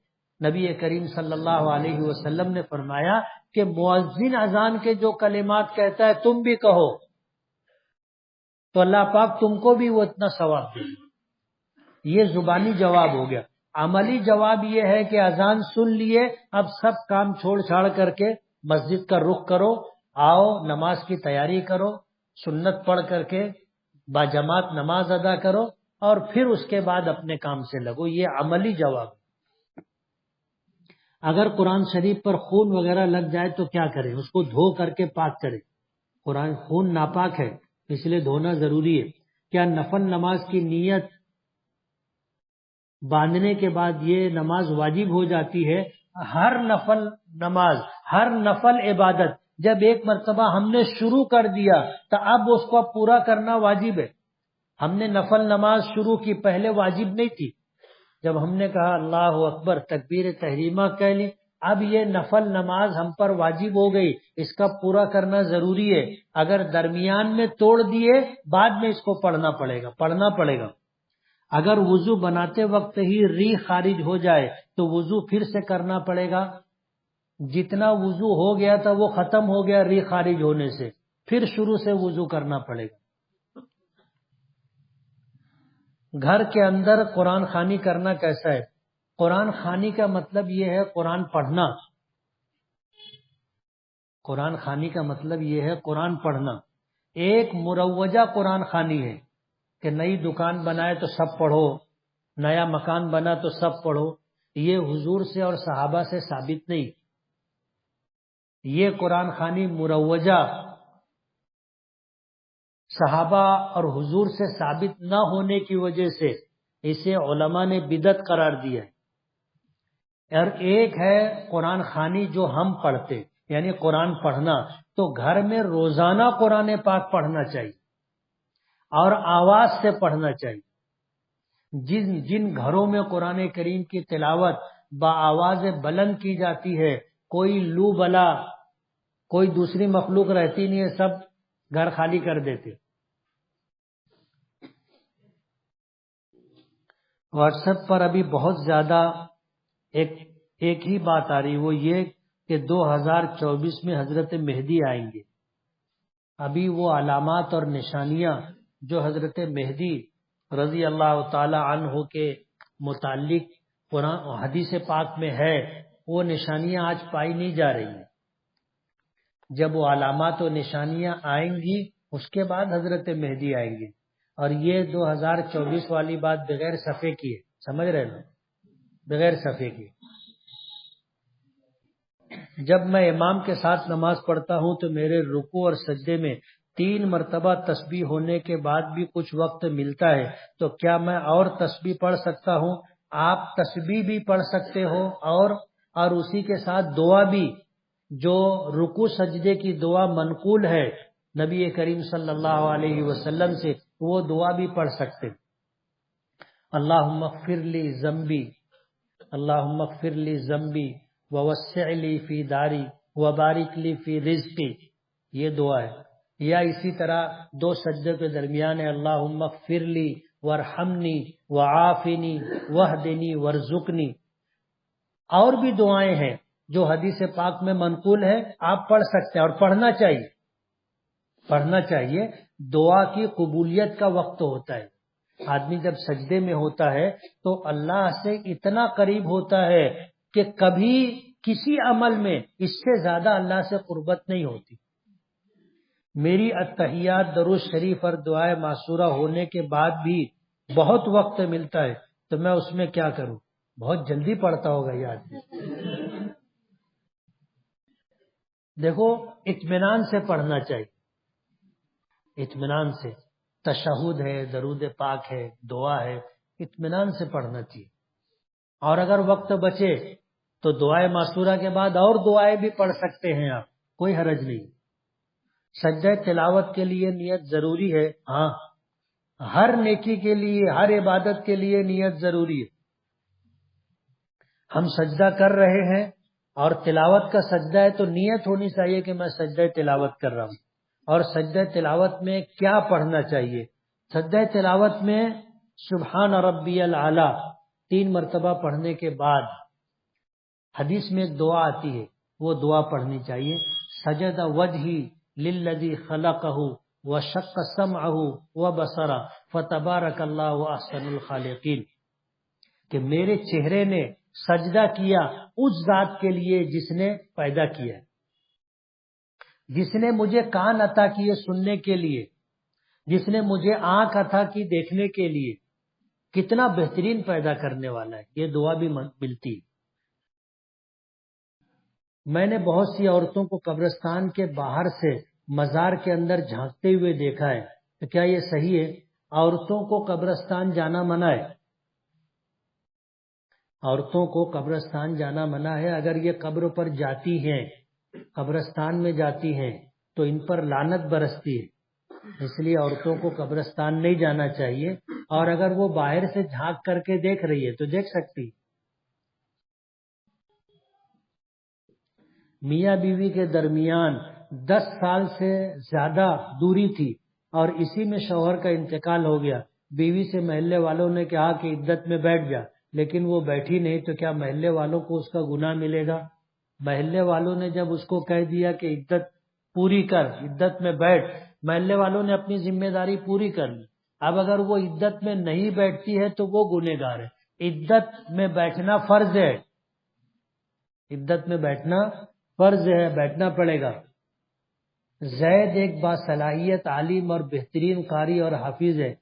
نبی کریم صلی اللہ علیہ وسلم نے فرمایا کہ مؤذن اذان کے جو کلمات کہتا ہے تم بھی کہو تو اللہ پاک تم کو بھی وہ اتنا ثواب دے گا۔ یہ زبانی جواب ہو گیا۔ عملی جواب یہ ہے کہ اذان سن لیے، اب سب کام چھوڑ چھاڑ کر کے مسجد کا رخ کرو، آؤ نماز کی تیاری کرو، سنت پڑھ کر کے باجماعت نماز ادا کرو، اور پھر اس کے بعد اپنے کام سے لگو۔ یہ عملی جواب۔ اگر قرآن شریف پر خون وغیرہ لگ جائے تو کیا کریں؟ اس کو دھو کر کے پاک کریں۔ قرآن خون ناپاک ہے اس لیے دھونا ضروری ہے۔ کیا نفل نماز کی نیت باندھنے کے بعد یہ نماز واجب ہو جاتی ہے؟ ہر نفل نماز، ہر نفل عبادت جب ایک مرتبہ ہم نے شروع کر دیا تو اب اس کو پورا کرنا واجب ہے۔ ہم نے نفل نماز شروع کی، پہلے واجب نہیں تھی۔ جب ہم نے کہا اللہ اکبر تکبیر تحریمہ کہہ لی، اب یہ نفل نماز ہم پر واجب ہو گئی، اس کا پورا کرنا ضروری ہے۔ اگر درمیان میں توڑ دیے بعد میں اس کو پڑھنا پڑے گا۔ اگر وضو بناتے وقت ہی ریح خارج ہو جائے تو وضو پھر سے کرنا پڑے گا۔ جتنا وضو ہو گیا تھا وہ ختم ہو گیا ریح خارج ہونے سے، پھر شروع سے وضو کرنا پڑے گا۔ گھر کے اندر قرآن خوانی کرنا کیسا ہے؟ قرآن خوانی کا مطلب یہ ہے قرآن پڑھنا۔ قرآن خوانی کا مطلب یہ ہے قرآن پڑھنا۔ ایک مروجہ قرآن خوانی ہے کہ نئی دکان بنائے تو سب پڑھو، نیا مکان بنا تو سب پڑھو، یہ حضور سے اور صحابہ سے ثابت نہیں۔ یہ قرآن خوانی مروجہ صحابہ اور حضور سے ثابت نہ ہونے کی وجہ سے اسے علماء نے بدعت قرار دیا ہے۔ اور ایک ہے قرآن خوانی جو ہم پڑھتے یعنی قرآن پڑھنا، تو گھر میں روزانہ قرآن پاک پڑھنا چاہیے اور آواز سے پڑھنا چاہیے۔ جن گھروں میں قرآن کریم کی تلاوت بآواز بلند کی جاتی ہے، کوئی لو بلا کوئی دوسری مخلوق رہتی نہیں ہے، سب گھر خالی کر دیتے۔ واٹس ایپ پر ابھی بہت زیادہ ایک ہی بات آ رہی، وہ یہ کہ 2024 میں حضرت مہدی آئیں گے۔ ابھی وہ علامات اور نشانیاں جو حضرت مہدی رضی اللہ تعالی عنہ کے متعلق قرآن حدیث پاک میں ہے، وہ نشانیاں آج پائی نہیں جا رہی ہیں۔ جب وہ علامات و نشانیاں آئیں گی اس کے بعد حضرت مہدی آئیں گے، اور یہ 2024 والی بات بغیر صفحے کی ہے، سمجھ رہے نا؟ بغیر صفحے کی۔ جب میں امام کے ساتھ نماز پڑھتا ہوں تو میرے رکوع اور سجدے میں 3 مرتبہ تسبیح ہونے کے بعد بھی کچھ وقت ملتا ہے، تو کیا میں اور تسبیح پڑھ سکتا ہوں؟ آپ تسبیح بھی پڑھ سکتے ہو اور اسی کے ساتھ دعا بھی، جو رکوع سجدے کی دعا منقول ہے نبی کریم صلی اللہ علیہ وسلم سے، وہ دعا بھی پڑھ سکتے۔ اللہم اغفر لی ذنبی، اللہم اغفر لی ذنبی ووسع لی فی داری وبارک لی فی رزقی، یہ دعا ہے۔ یا اسی طرح 2 سجدے کے درمیان ہے اللہم اغفر لی وارحمنی وعافنی واہدنی وارزقنی۔ اور بھی دعائیں ہیں جو حدیث پاک میں منقول ہے، آپ پڑھ سکتے ہیں اور پڑھنا چاہیے۔ پڑھنا چاہیے. دعا کی قبولیت کا وقت ہوتا ہے. آدمی جب سجدے میں ہوتا ہے تو اللہ سے اتنا قریب ہوتا ہے کہ کبھی کسی عمل میں اس سے زیادہ اللہ سے قربت نہیں ہوتی. میری التحیات درود شریف اور دعائے معصورہ ہونے کے بعد بھی بہت وقت ملتا ہے تو میں اس میں کیا کروں؟ بہت جلدی پڑھتا ہوگا یہ آدمی. دیکھو اطمینان سے پڑھنا چاہیے، اطمینان سے. تشہد ہے، درود پاک ہے، دعا ہے، اطمینان سے پڑھنا چاہیے. اور اگر وقت بچے تو دعائے معصورہ کے بعد اور دعائیں بھی پڑھ سکتے ہیں آپ، کوئی حرج نہیں. سجدہ تلاوت کے لیے نیت ضروری ہے. ہاں، ہر نیکی کے لیے، ہر عبادت کے لیے نیت ضروری ہے. ہم سجدہ کر رہے ہیں اور تلاوت کا سجدہ ہے تو نیت ہونی چاہیے کہ میں سجدہ تلاوت کر رہا ہوں. اور سجدہ تلاوت میں کیا پڑھنا چاہیے؟ سجدہ تلاوت میں سبحان ربی العلی 3 مرتبہ پڑھنے کے بعد حدیث میں ایک دعا آتی ہے، وہ دعا پڑھنی چاہیے. سجد وجہی للذی خلقہ وشق سمعہ وبصرہ فتبارک اللہ احسن الخالقین، کہ میرے چہرے نے سجدہ کیا اس ذات کے لیے جس نے پیدا کیا، جس نے مجھے کان عطا کیے سننے کے لیے، جس نے مجھے آنکھ عطا کی دیکھنے کے لیے. کتنا بہترین پیدا کرنے والا ہے. یہ دعا بھی ملتی. میں نے بہت سی عورتوں کو قبرستان کے باہر سے مزار کے اندر جھانکتے ہوئے دیکھا ہے. تو کیا یہ صحیح ہے؟ عورتوں کو قبرستان جانا منع ہے. عورتوں کو قبرستان جانا منع ہے. اگر یہ قبر پر جاتی ہیں، قبرستان میں جاتی ہیں تو ان پر لعنت برستی ہے. اس لیے عورتوں کو قبرستان نہیں جانا چاہیے. اور اگر وہ باہر سے جھانک کر کے دیکھ رہی ہے تو دیکھ سکتی. میاں بیوی کے درمیان 10 سال سے زیادہ دوری تھی اور اسی میں شوہر کا انتقال ہو گیا. بیوی سے محلے والوں نے کہا کہ عدت میں بیٹھ جا، لیکن وہ بیٹھی نہیں. تو کیا محلے والوں کو اس کا گناہ ملے گا؟ محلے والوں نے جب اس کو کہہ دیا کہ عدت پوری کر، عدت میں بیٹھ، محلے والوں نے اپنی ذمہ داری پوری کر لی. اب اگر وہ عدت میں نہیں بیٹھتی ہے تو وہ گنہگار ہے. عدت میں بیٹھنا فرض ہے، عدت میں بیٹھنا فرض ہے، بیٹھنا پڑے گا. زید ایک باصلاحیت عالم اور بہترین قاری اور حافظ ہے.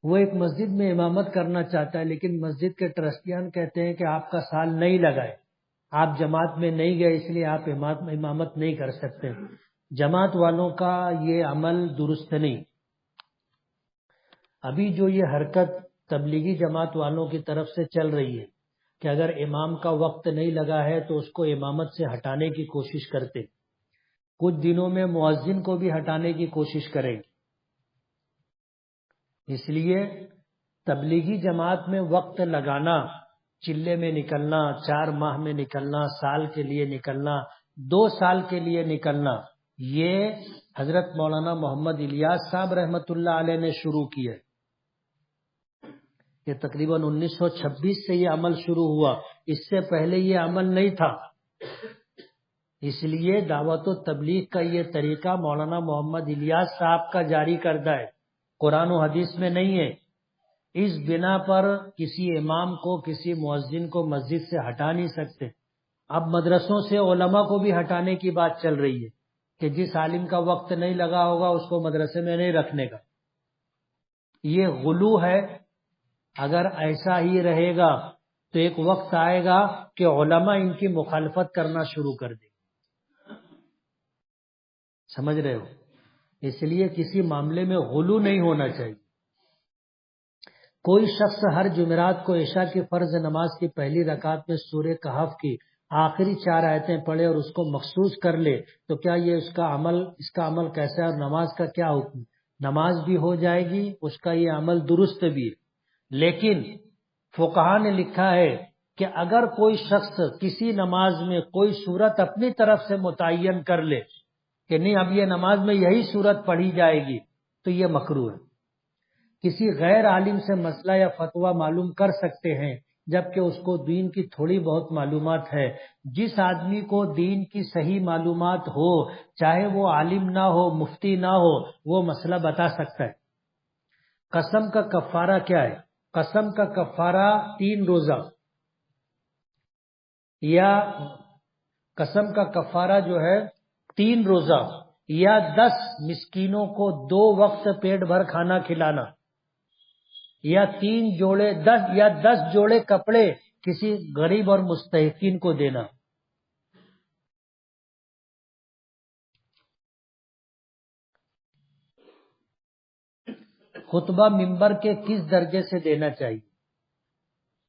وہ ایک مسجد میں امامت کرنا چاہتا ہے، لیکن مسجد کے ٹرسٹیان کہتے ہیں کہ آپ کا سال نہیں لگائے، آپ جماعت میں نہیں گئے، اس لیے آپ امامت نہیں کر سکتے. جماعت والوں کا یہ عمل درست نہیں. ابھی جو یہ حرکت تبلیغی جماعت والوں کی طرف سے چل رہی ہے کہ اگر امام کا وقت نہیں لگا ہے تو اس کو امامت سے ہٹانے کی کوشش کرتے، کچھ دنوں میں مؤذن کو بھی ہٹانے کی کوشش کریں گے. اس لیے تبلیغی جماعت میں وقت لگانا، چلے میں نکلنا، 4 ماہ میں نکلنا، سال کے لیے نکلنا، 2 سال کے لیے نکلنا، یہ حضرت مولانا محمد الیاس صاحب رحمت اللہ علیہ نے شروع کیا. یہ تقریباً 1926 سے یہ عمل شروع ہوا، اس سے پہلے یہ عمل نہیں تھا. اس لیے دعوت و تبلیغ کا یہ طریقہ مولانا محمد الیاس صاحب کا جاری کردہ ہے، قرآن و حدیث میں نہیں ہے. اس بنا پر کسی امام کو، کسی مؤذن کو مسجد سے ہٹا نہیں سکتے. اب مدرسوں سے علماء کو بھی ہٹانے کی بات چل رہی ہے کہ جس عالم کا وقت نہیں لگا ہوگا اس کو مدرسے میں نہیں رکھنے کا. یہ غلو ہے. اگر ایسا ہی رہے گا تو ایک وقت آئے گا کہ علماء ان کی مخالفت کرنا شروع کر دیں. سمجھ رہے ہو؟ اس لیے کسی معاملے میں غلو نہیں ہونا چاہیے. کوئی شخص ہر جمعرات کو عشاء کی فرض نماز کی پہلی رکعت میں سورہ کہف کی آخری 4 آیتیں پڑھے اور اس کو مخصوص کر لے تو کیا یہ اس کا عمل کیسا ہے اور نماز کا کیا حکم؟ نماز بھی ہو جائے گی، اس کا یہ عمل درست بھی ہے. لیکن فقہا نے لکھا ہے کہ اگر کوئی شخص کسی نماز میں کوئی صورت اپنی طرف سے متعین کر لے کہ نہیں اب یہ نماز میں یہی صورت پڑھی جائے گی تو یہ مکروہ ہے. کسی غیر عالم سے مسئلہ یا فتویٰ معلوم کر سکتے ہیں، جبکہ اس کو دین کی تھوڑی بہت معلومات ہے۔ جس آدمی کو دین کی صحیح معلومات ہو، چاہے وہ عالم نہ ہو، مفتی نہ ہو، وہ مسئلہ بتا سکتا ہے۔ قسم کا کفارہ کیا ہے؟ قسم کا کفارہ 3 روزہ، یا قسم کا کفارہ جو ہے 3 روزہ یا 10 مسکینوں کو 2 وقت پیٹ بھر کھانا کھلانا، یا 3 جوڑے 10 جوڑے کپڑے کسی غریب اور مستحقین کو دینا۔ خطبہ ممبر کے کس درجے سے دینا چاہیے؟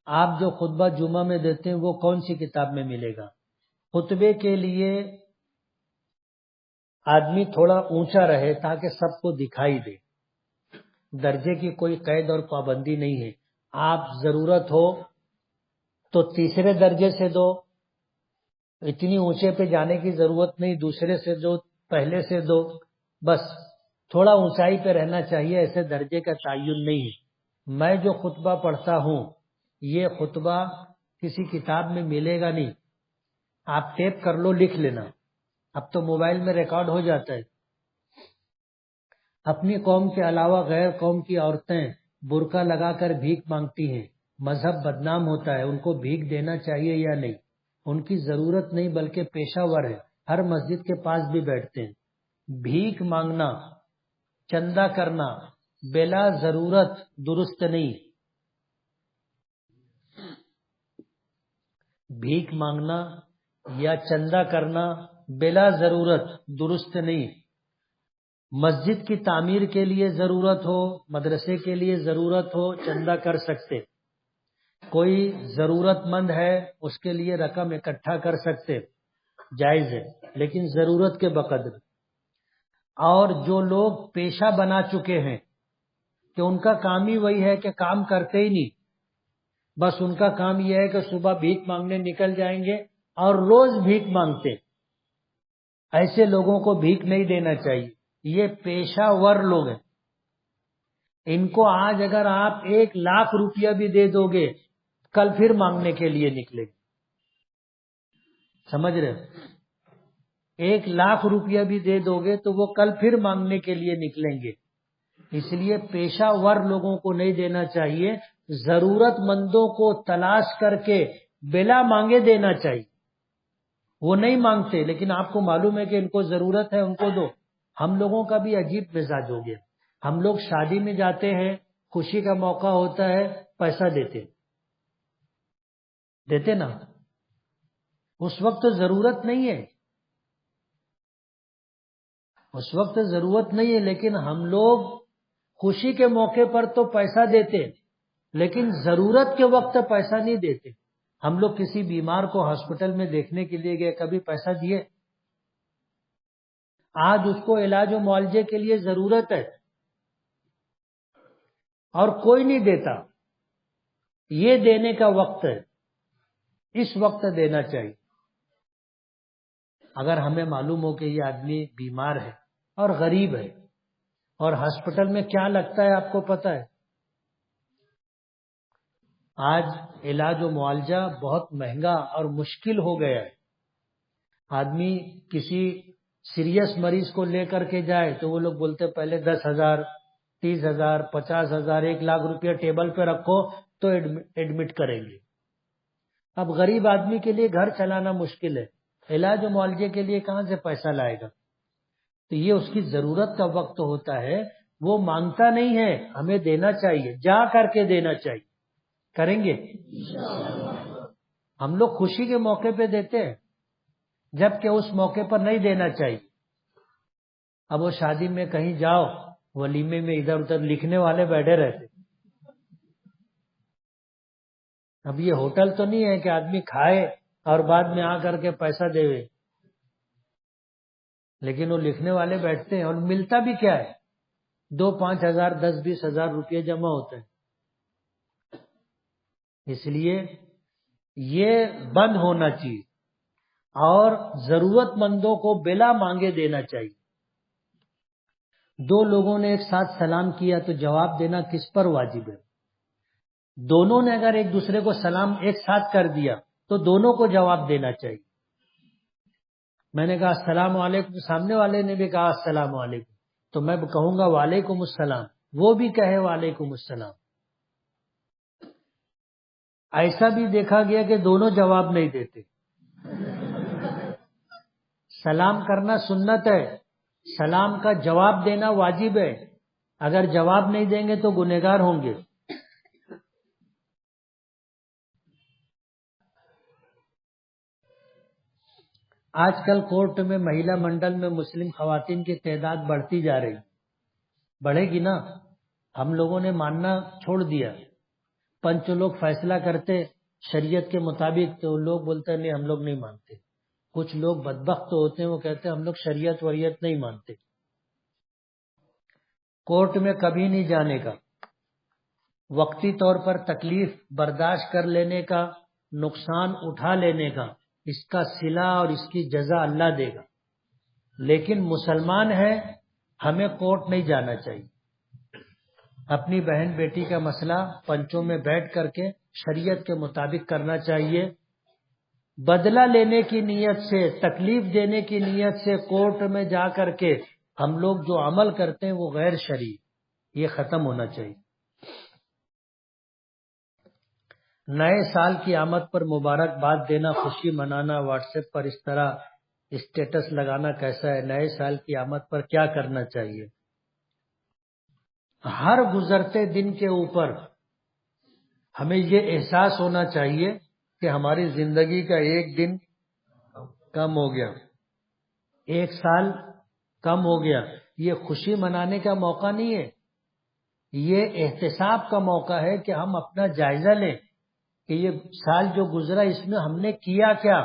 آپ جو خطبہ جمعہ میں دیتے ہیں وہ کون سی کتاب میں ملے گا؟ خطبے کے لیے آدمی تھوڑا اونچا رہے تاکہ سب کو دکھائی دے، درجے کی کوئی قید اور پابندی نہیں ہے۔ آپ ضرورت ہو تو تیسرے درجے سے دو، اتنی اونچے پہ جانے کی ضرورت نہیں، دوسرے سے دو، پہلے سے دو، بس تھوڑا اونچائی پہ رہنا چاہیے، ایسے درجے کا تعین نہیں ہے۔ میں جو خطبہ پڑھتا ہوں یہ خطبہ کسی کتاب میں ملے گا نہیں، آپ ٹیپ کر لو، لکھ لینا، اب تو موبائل میں ریکارڈ ہو جاتا ہے۔ اپنی قوم کے علاوہ غیر قوم کی عورتیں برقع لگا کر بھیک مانگتی ہیں، مذہب بدنام ہوتا ہے، ان کو بھیک دینا چاہیے یا نہیں؟ ان کی ضرورت نہیں بلکہ پیشہ ور ہے، ہر مسجد کے پاس بھی بیٹھتے ہیں۔ بھیک مانگنا، چندہ کرنا بلا ضرورت درست نہیں۔ بھیک مانگنا یا چندہ کرنا بلا ضرورت درست نہیں۔ مسجد کی تعمیر کے لیے ضرورت ہو، مدرسے کے لیے ضرورت ہو، چندہ کر سکتے۔ کوئی ضرورت مند ہے اس کے لیے رقم اکٹھا کر سکتے، جائز ہے، لیکن ضرورت کے بقدر۔ اور جو لوگ پیشہ بنا چکے ہیں کہ ان کا کام ہی وہی ہے کہ کام کرتے ہی نہیں، بس ان کا کام یہ ہے کہ صبح بھیک مانگنے نکل جائیں گے اور روز بھیک مانگتے، ایسے لوگوں کو بھیک نہیں دینا چاہیے، یہ پیشہ ور لوگ ہیں۔ ان کو آج اگر آپ 1,00,000 روپیہ بھی دے دو گے کل پھر مانگنے کے لیے نکلے، سمجھ رہے؟ 1,00,000 روپیہ بھی دے دو گے تو وہ کل پھر مانگنے کے لیے نکلیں گے۔ اس لیے پیشہ ور لوگوں کو نہیں دینا چاہیے، ضرورت مندوں کو تلاش کر کے بلا مانگے دینا چاہیے۔ وہ نہیں مانگتے لیکن آپ کو معلوم ہے کہ ان کو ضرورت ہے، ان کو دو۔ ہم لوگوں کا بھی عجیب مزاج ہو گیا، ہم لوگ شادی میں جاتے ہیں، خوشی کا موقع ہوتا ہے، پیسہ دیتے نا، اس وقت ضرورت نہیں ہے، اس وقت ضرورت نہیں ہے، لیکن ہم لوگ خوشی کے موقع پر تو پیسہ دیتے لیکن ضرورت کے وقت پیسہ نہیں دیتے۔ ہم لوگ کسی بیمار کو ہاسپٹل میں دیکھنے کے لیے گئے، کبھی پیسہ دیے؟ آج اس کو علاج و معالجے کے لیے ضرورت ہے اور کوئی نہیں دیتا، یہ دینے کا وقت ہے، اس وقت دینا چاہیے۔ اگر ہمیں معلوم ہو کہ یہ آدمی بیمار ہے اور غریب ہے اور ہاسپٹل میں کیا لگتا ہے آپ کو پتہ ہے؟ آج علاج و معالجہ بہت مہنگا اور مشکل ہو گیا ہے۔ آدمی کسی سیریس مریض کو لے کر کے جائے تو وہ لوگ بولتے پہلے 10,000 30,000 50,000 1,00,000 روپیہ ٹیبل پہ رکھو تو ایڈمٹ کریں گے۔ اب غریب آدمی کے لیے گھر چلانا مشکل ہے، علاج و معالجے کے لیے کہاں سے پیسہ لائے گا؟ تو یہ اس کی ضرورت کا وقت ہوتا ہے، وہ مانگتا نہیں ہے، ہمیں دینا چاہیے، جا کر کے دینا چاہیے۔ کریں گے؟ ہم لوگ خوشی کے موقع پہ دیتے ہیں جبکہ اس موقع پر نہیں دینا چاہیے۔ اب وہ شادی میں کہیں جاؤ، ولیمے میں ادھر ادھر لکھنے والے بیٹھے رہتے۔ اب یہ ہوٹل تو نہیں ہے کہ آدمی کھائے اور بعد میں آ کر کے پیسہ دے، لیکن وہ لکھنے والے بیٹھتے ہیں اور ملتا بھی کیا ہے؟ 2-5 ہزار 10-20 ہزار روپیہ جمع ہوتے ہیں۔ اس لیے یہ بند ہونا چاہیے اور ضرورت مندوں کو بلا مانگے دینا چاہیے۔ 2 لوگوں نے ایک ساتھ سلام کیا تو جواب دینا کس پر واجب ہے؟ دونوں نے اگر ایک دوسرے کو سلام ایک ساتھ کر دیا تو دونوں کو جواب دینا چاہیے. میں نے کہا السلام علیکم، سامنے والے نے بھی کہا السلام علیکم، تو میں کہوں گا وعلیکم السلام، وہ بھی کہے وعلیکم السلام. ایسا بھی دیکھا گیا کہ دونوں جواب نہیں دیتے. سلام کرنا سنت ہے، سلام کا جواب دینا واجب ہے. اگر جواب نہیں دیں گے تو گنہگار ہوں گے. آج کل کورٹ میں مہیلا منڈل میں مسلم خواتین کی تعداد بڑھتی جا رہی، بڑھے گی نا. ہم لوگوں نے ماننا چھوڑ دیا. پنچ لوگ فیصلہ کرتے شریعت کے مطابق تو لوگ بولتے ہیں نہیں ہم لوگ نہیں مانتے. کچھ لوگ بدبخت ہوتے ہیں، وہ کہتے ہیں ہم لوگ شریعت وریعت نہیں مانتے. کورٹ میں کبھی نہیں جانے کا، وقتی طور پر تکلیف برداشت کر لینے کا، نقصان اٹھا لینے کا، اس کا صلہ اور اس کی جزا اللہ دے گا. لیکن مسلمان ہے، ہمیں کورٹ نہیں جانا چاہیے. اپنی بہن بیٹی کا مسئلہ پنچوں میں بیٹھ کر کے شریعت کے مطابق کرنا چاہیے. بدلہ لینے کی نیت سے، تکلیف دینے کی نیت سے کورٹ میں جا کر کے ہم لوگ جو عمل کرتے ہیں وہ غیر شرعی، یہ ختم ہونا چاہیے. نئے سال کی آمد پر مبارکباد دینا، خوشی منانا، واٹس ایپ پر اس طرح اسٹیٹس لگانا کیسا ہے؟ نئے سال کی آمد پر کیا کرنا چاہیے؟ ہر گزرتے دن کے اوپر ہمیں یہ احساس ہونا چاہیے کہ ہماری زندگی کا ایک دن کم ہو گیا، ایک سال کم ہو گیا. یہ خوشی منانے کا موقع نہیں ہے، یہ احتساب کا موقع ہے کہ ہم اپنا جائزہ لیں کہ یہ سال جو گزرا اس میں ہم نے کیا کیا،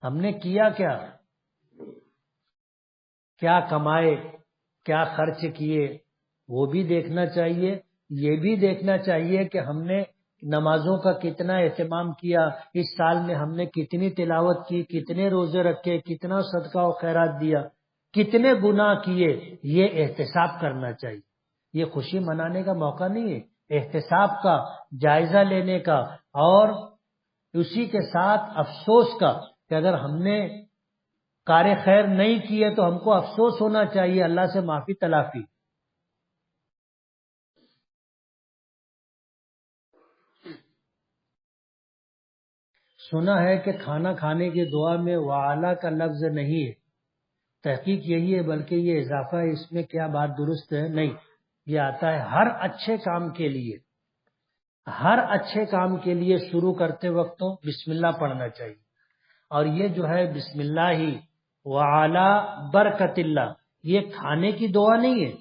ہم نے کیا کیا، کیا کمائے، کیا خرچ کیے، وہ بھی دیکھنا چاہیے. یہ بھی دیکھنا چاہیے کہ ہم نے نمازوں کا کتنا اہتمام کیا، اس سال میں ہم نے کتنی تلاوت کی، کتنے روزے رکھے، کتنا صدقہ و خیرات دیا، کتنے گناہ کیے. یہ احتساب کرنا چاہیے. یہ خوشی منانے کا موقع نہیں ہے، احتساب کا، جائزہ لینے کا، اور اسی کے ساتھ افسوس کا کہ اگر ہم نے کار خیر نہیں کیے تو ہم کو افسوس ہونا چاہیے، اللہ سے معافی تلافی. سنا ہے کہ کھانا کھانے کی دعا میں وعلا کا لفظ نہیں ہے، تحقیق یہی ہے بلکہ یہ اضافہ ہے، اس میں کیا بات درست ہے؟ نہیں، یہ آتا ہے ہر اچھے کام کے لیے، ہر اچھے کام کے لیے شروع کرتے وقت تو بسم اللہ پڑھنا چاہیے. اور یہ جو ہے بسم اللہ ہی وعلا برکت اللہ، یہ کھانے کی دعا نہیں ہے.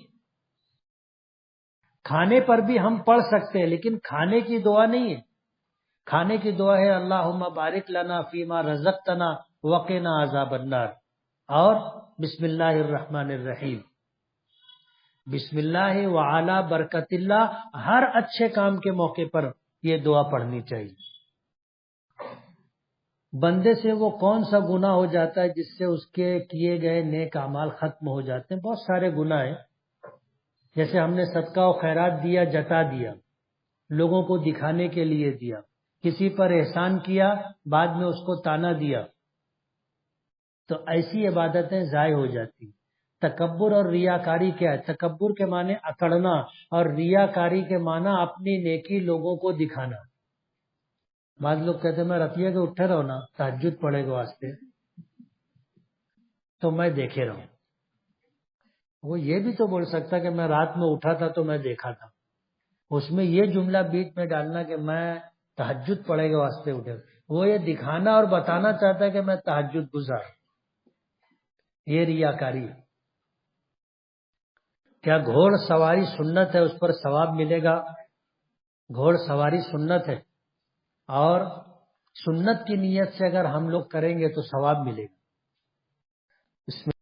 کھانے پر بھی ہم پڑھ سکتے ہیں لیکن کھانے کی دعا نہیں ہے. کھانے کی دعا ہے اللہم بارک لنا فیما رزقتنا وقنا عذاب النار، اور بسم اللہ الرحمن الرحیم. بسم اللہ وعلا برکت اللہ، ہر اچھے کام کے موقع پر یہ دعا پڑھنی چاہیے. بندے سے وہ کون سا گناہ ہو جاتا ہے جس سے اس کے کیے گئے نیک اعمال ختم ہو جاتے ہیں؟ بہت سارے گناہ ہیں. جیسے ہم نے صدقہ و خیرات دیا، جتا دیا، لوگوں کو دکھانے کے لیے دیا، کسی پر احسان کیا بعد میں اس کو تانا دیا، تو ایسی عبادتیں ضائع ہو جاتی. تکبر اور ریاکاری کیا ہے؟ تکبر کے معنی اکڑنا، اور ریاکاری کے معنی اپنی نیکی لوگوں کو دکھانا. بعض لوگ کہتے ہیں میں رتیا کے اٹھے رہو نا، تہجد پڑھے گا واسطے تو میں دیکھے رہوں. وہ یہ بھی تو بول سکتا کہ میں رات میں اٹھا تھا تو میں دیکھا تھا. اس میں یہ جملہ بیچ میں ڈالنا کہ میں تہجد پڑھے گا واسطے اٹھے، وہ یہ دکھانا اور بتانا چاہتا ہے کہ میں تہجد گزار. یہ ریاکاری ہے. کیا گھوڑ سواری سنت ہے؟ اس پر ثواب ملے گا. گھوڑ سواری سنت ہے، اور سنت کی نیت سے اگر ہم لوگ کریں گے تو ثواب ملے گا. اس میں